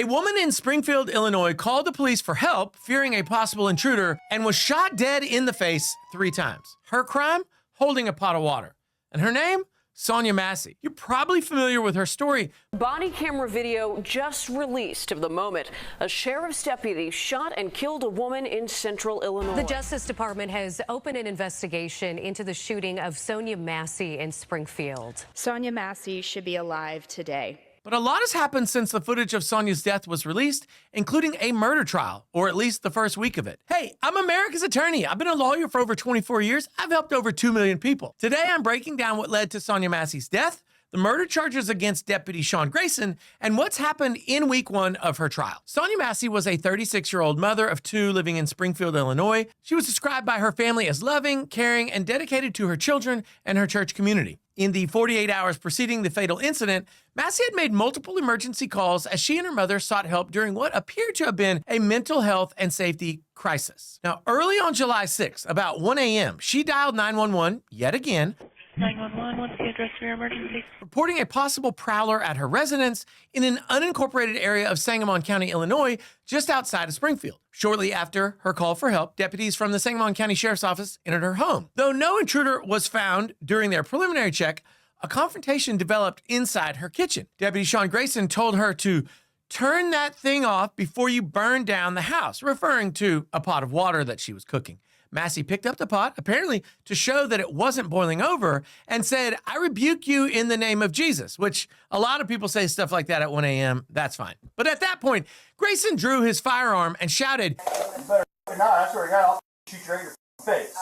A woman in Springfield, Illinois called the police for help, fearing a possible intruder, and was shot dead in the face 3 times. Her crime? Holding a pot of water. And her name? Sonya Massey. You're probably familiar with her story. Body camera video just released of the moment a sheriff's deputy shot and killed a woman in central Illinois. The Justice Department has opened an investigation into the shooting of Sonya Massey in Springfield. Sonya Massey should be alive today. But a lot has happened since the footage of Sonya's death was released, including a murder trial, or at least the first week of it. Hey, I'm America's attorney. I've been a lawyer for over 24 years. I've helped over 2 million people. Today, I'm breaking down what led to Sonya Massey's death, the murder charges against Deputy Sean Grayson, and what's happened in week 1 of her trial. Sonya Massey was a 36-year-old mother of 2 living in Springfield, Illinois. She was described by her family as loving, caring, and dedicated to her children and her church community. In the 48 hours preceding the fatal incident, Massey had made multiple emergency calls as she and her mother sought help during what appeared to have been a mental health and safety crisis. Now, early on July 6th, about 1 a.m., she dialed 911 yet again. 911, what's the address for your emergency? Reporting a possible prowler at her residence in an unincorporated area of Sangamon County, Illinois, just outside of Springfield. Shortly after her call for help, deputies from the Sangamon County Sheriff's Office entered her home. Though no intruder was found during their preliminary check, a confrontation developed inside her kitchen. Deputy Sean Grayson told her to turn that thing off before you burn down the house, referring to a pot of water that she was cooking. Massey picked up the pot, apparently to show that it wasn't boiling over, and said, "I rebuke you in the name of Jesus," which a lot of people say stuff like that at 1 a.m. That's fine. But at that point, Grayson drew his firearm and shouted, "You better not, I swear to God, I'll shoot you right in your face."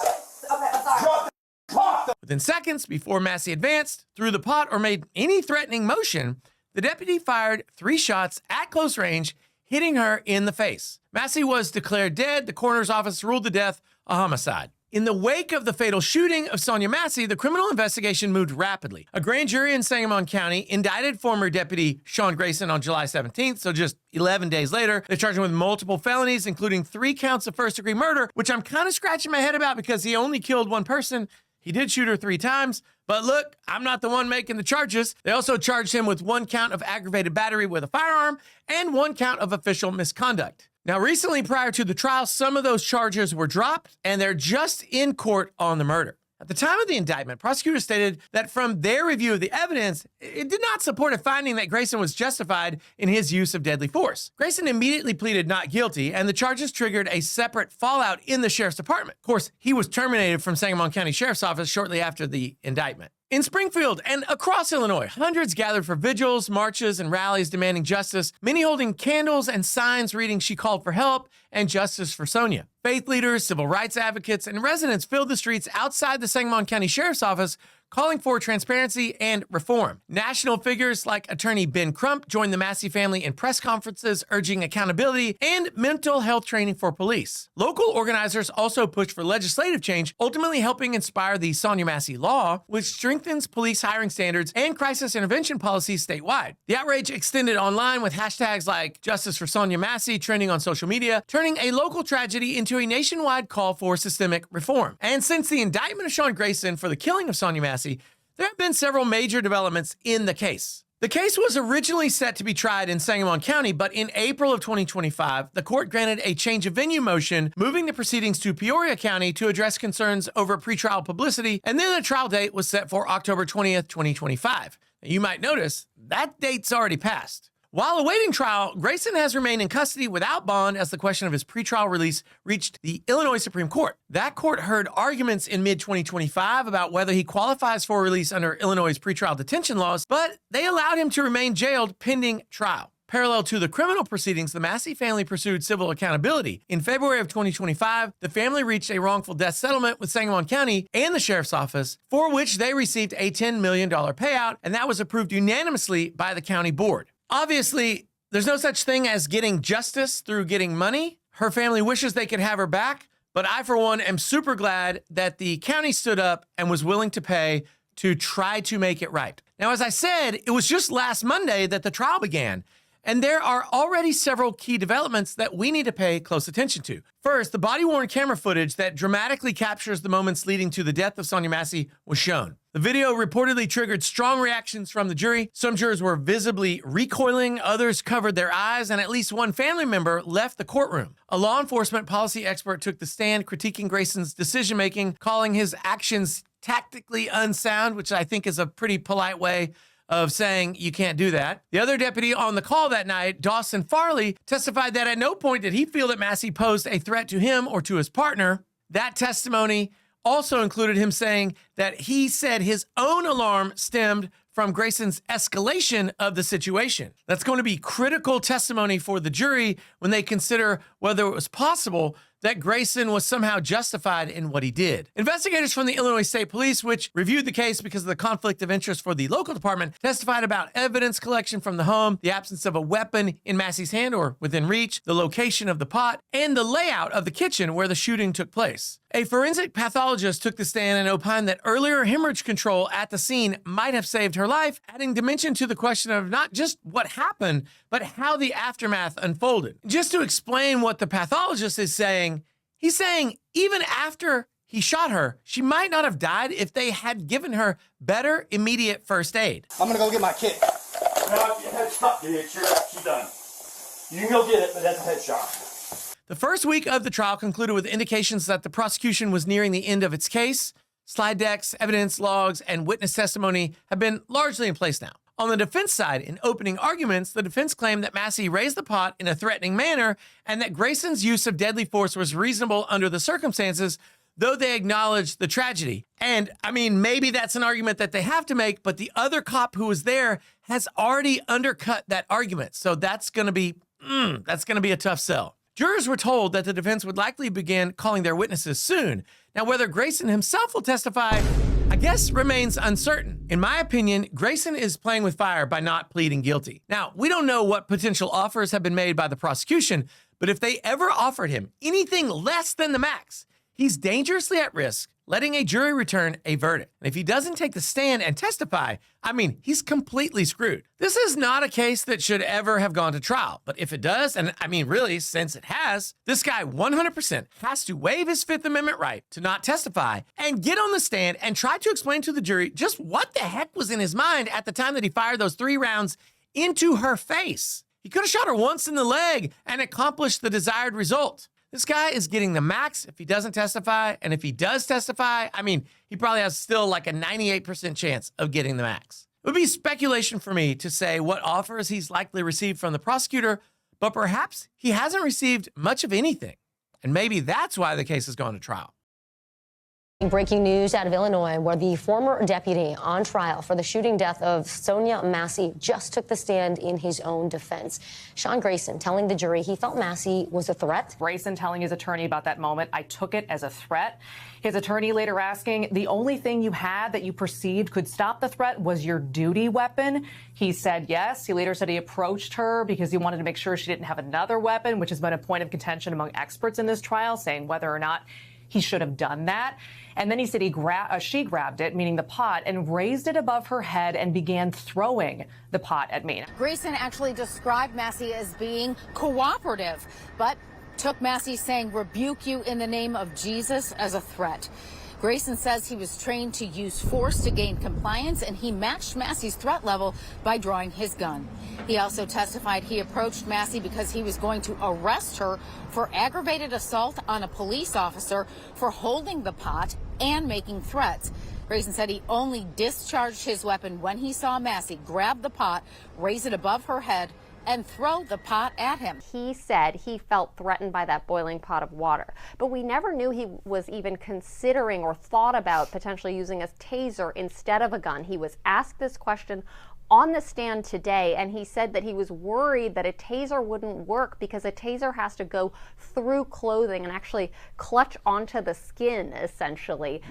Okay, I'm sorry. Drop the pot! Within seconds, before Massey advanced, threw the pot, or made any threatening motion, the deputy fired 3 shots at close range, hitting her in the face. Massey was declared dead. The coroner's office ruled the death a homicide. In the wake of the fatal shooting of Sonya Massey, the criminal investigation moved rapidly. A grand jury in Sangamon County indicted former Deputy Sean Grayson on July 17th, so just 11 days later. They charged him with multiple felonies, including 3 counts of first-degree murder, which I'm kind of scratching my head about because he only killed 1 person. He did shoot her 3 times, but look, I'm not the one making the charges. They also charged him with 1 count of aggravated battery with a firearm and 1 count of official misconduct. Now, recently, prior to the trial, some of those charges were dropped, and they're just in court on the murder. At the time of the indictment, prosecutors stated that from their review of the evidence, it did not support a finding that Grayson was justified in his use of deadly force. Grayson immediately pleaded not guilty, and the charges triggered a separate fallout in the sheriff's department. Of course, he was terminated from Sangamon County Sheriff's Office shortly after the indictment. In Springfield and across Illinois, hundreds gathered for vigils, marches, and rallies demanding justice, many holding candles and signs reading "She called for help" and "Justice for Sonya." Faith leaders, civil rights advocates, and residents filled the streets outside the Sangamon County Sheriff's Office, calling for transparency and reform. National figures like attorney Ben Crump joined the Massey family in press conferences urging accountability and mental health training for police. Local organizers also pushed for legislative change, ultimately helping inspire the Sonya Massey Law, which strengthens police hiring standards and crisis intervention policies statewide. The outrage extended online with hashtags like "Justice for Sonya Massey" trending on social media, turning a local tragedy into a nationwide call for systemic reform. And since the indictment of Sean Grayson for the killing of Sonya Massey, there have been several major developments in the case. The case was originally set to be tried in Sangamon County, but in April of 2025, the court granted a change of venue motion, moving the proceedings to Peoria County to address concerns over pretrial publicity, and then the trial date was set for October 20th, 2025. Now, you might notice that date's already passed. While awaiting trial, Grayson has remained in custody without bond as the question of his pretrial release reached the Illinois Supreme Court. That court heard arguments in mid-2025 about whether he qualifies for release under Illinois' pretrial detention laws, but they allowed him to remain jailed pending trial. Parallel to the criminal proceedings, the Massey family pursued civil accountability. In February of 2025, the family reached a wrongful death settlement with Sangamon County and the Sheriff's Office, for which they received a $10 million payout, and that was approved unanimously by the county board. Obviously, there's no such thing as getting justice through getting money. Her family wishes they could have her back, but I, for one, am super glad that the county stood up and was willing to pay to try to make it right. Now, as I said, it was just last Monday that the trial began, And there are already several key developments that we need to pay close attention to. First, the body-worn camera footage that dramatically captures the moments leading to the death of Sonya Massey was shown. The video reportedly triggered strong reactions from the jury. Some jurors were visibly recoiling, others covered their eyes, and at least one family member left the courtroom. A law enforcement policy expert took the stand critiquing Grayson's decision-making, calling his actions tactically unsound, which I think is a pretty polite way of saying you can't do that. The other deputy on the call that night, Dawson Farley, testified that at no point did he feel that Massey posed a threat to him or to his partner. That testimony also included him saying that he said his own alarm stemmed from Grayson's escalation of the situation. That's going to be critical testimony for the jury when they consider whether it was possible that Grayson was somehow justified in what he did. Investigators from the Illinois State Police, which reviewed the case because of the conflict of interest for the local department, testified about evidence collection from the home, the absence of a weapon in Massey's hand or within reach, the location of the pot, and the layout of the kitchen where the shooting took place. A forensic pathologist took the stand and opined that earlier hemorrhage control at the scene might have saved her life, adding dimension to the question of not just what happened, but how the aftermath unfolded. Just to explain what the pathologist is saying, he's saying even after he shot her, she might not have died if they had given her better immediate first aid. I'm gonna go get my kit. No, if your headshot, dude, she's done. You can go get it, but that's a headshot. The first week of the trial concluded with indications that the prosecution was nearing the end of its case. Slide decks, evidence logs, and witness testimony have been largely in place now. On the defense side, in opening arguments, the defense claimed that Massey raised the pot in a threatening manner and that Grayson's use of deadly force was reasonable under the circumstances, though they acknowledged the tragedy. And, I mean, maybe that's an argument that they have to make, but the other cop who was there has already undercut that argument. So that's going to be a tough sell. Jurors were told that the defense would likely begin calling their witnesses soon. Now, whether Grayson himself will testify, I guess remains uncertain. In my opinion, Grayson is playing with fire by not pleading guilty. Now, we don't know what potential offers have been made by the prosecution, but if they ever offered him anything less than the max, he's dangerously at risk, letting a jury return a verdict. And if he doesn't take the stand and testify, I mean, he's completely screwed. This is not a case that should ever have gone to trial, but if it does, and I mean, really, since it has, this guy 100% has to waive his Fifth Amendment right to not testify and get on the stand and try to explain to the jury just what the heck was in his mind at the time that he fired those 3 rounds into her face. He could have shot her once in the leg and accomplished the desired result. This guy is getting the max if he doesn't testify, and if he does testify, I mean, he probably has still like a 98% chance of getting the max. It would be speculation for me to say what offers he's likely received from the prosecutor, but perhaps he hasn't received much of anything, and maybe that's why the case has gone to trial. Breaking news out of Illinois, where the former deputy on trial for the shooting death of Sonya Massey just took the stand in his own defense. Sean Grayson telling the jury he felt Massey was a threat. Grayson telling his attorney about that moment, I took it as a threat. His attorney later asking, the only thing you had that you perceived could stop the threat was your duty weapon. He said yes. He later said he approached her because he wanted to make sure she didn't have another weapon, which has been a point of contention among experts in this trial, saying whether or not he should have done that. And then he said she grabbed it, meaning the pot, and raised it above her head and began throwing the pot at me. Grayson actually described Massey as being cooperative, but took Massey saying rebuke you in the name of Jesus as a threat. Grayson says he was trained to use force to gain compliance, and he matched Massey's threat level by drawing his gun. He also testified he approached Massey because he was going to arrest her for aggravated assault on a police officer for holding the pot and making threats. Grayson said he only discharged his weapon when he saw Massey grab the pot, raise it above her head, and throw the pot at him. He said he felt threatened by that boiling pot of water, but we never knew he was even considering or thought about potentially using a taser instead of a gun. He was asked this question on the stand today, and he said that he was worried that a taser wouldn't work because a taser has to go through clothing and actually clutch onto the skin, essentially.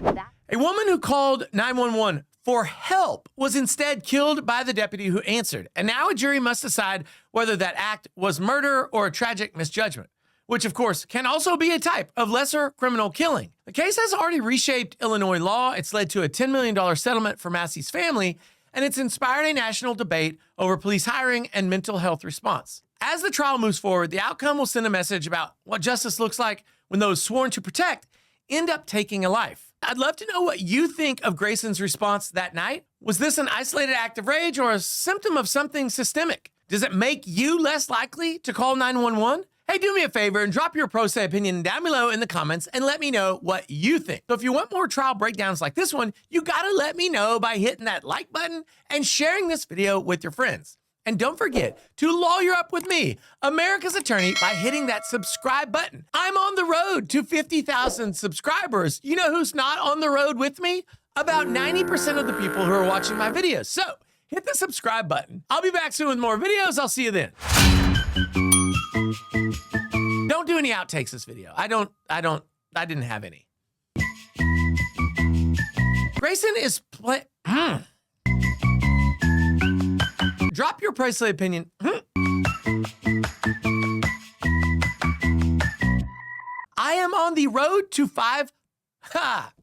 A woman who called 911 for help was instead killed by the deputy who answered. And now a jury must decide whether that act was murder or a tragic misjudgment, which of course can also be a type of lesser criminal killing. The case has already reshaped Illinois law. It's led to a $10 million settlement for Massey's family. and it's inspired a national debate over police hiring and mental health response. As the trial moves forward, the outcome will send a message about what justice looks like when those sworn to protect end up taking a life. I'd love to know what you think of Grayson's response that night. Was this an isolated act of rage or a symptom of something systemic? Does it make you less likely to call 911? Hey, do me a favor and drop your pro se opinion down below in the comments and let me know what you think. So if you want more trial breakdowns like this one, you gotta let me know by hitting that like button and sharing this video with your friends. And don't forget to lawyer up with me, America's attorney, by hitting that subscribe button. I'm on the road to 50,000 subscribers. You know who's not on the road with me? About 90% of the people who are watching my videos. So hit the subscribe button. I'll be back soon with more videos. I'll see you then. Don't do any outtakes this video. I didn't have any. Grayson is Drop your priceless opinion. I am on the road to 5. Ha!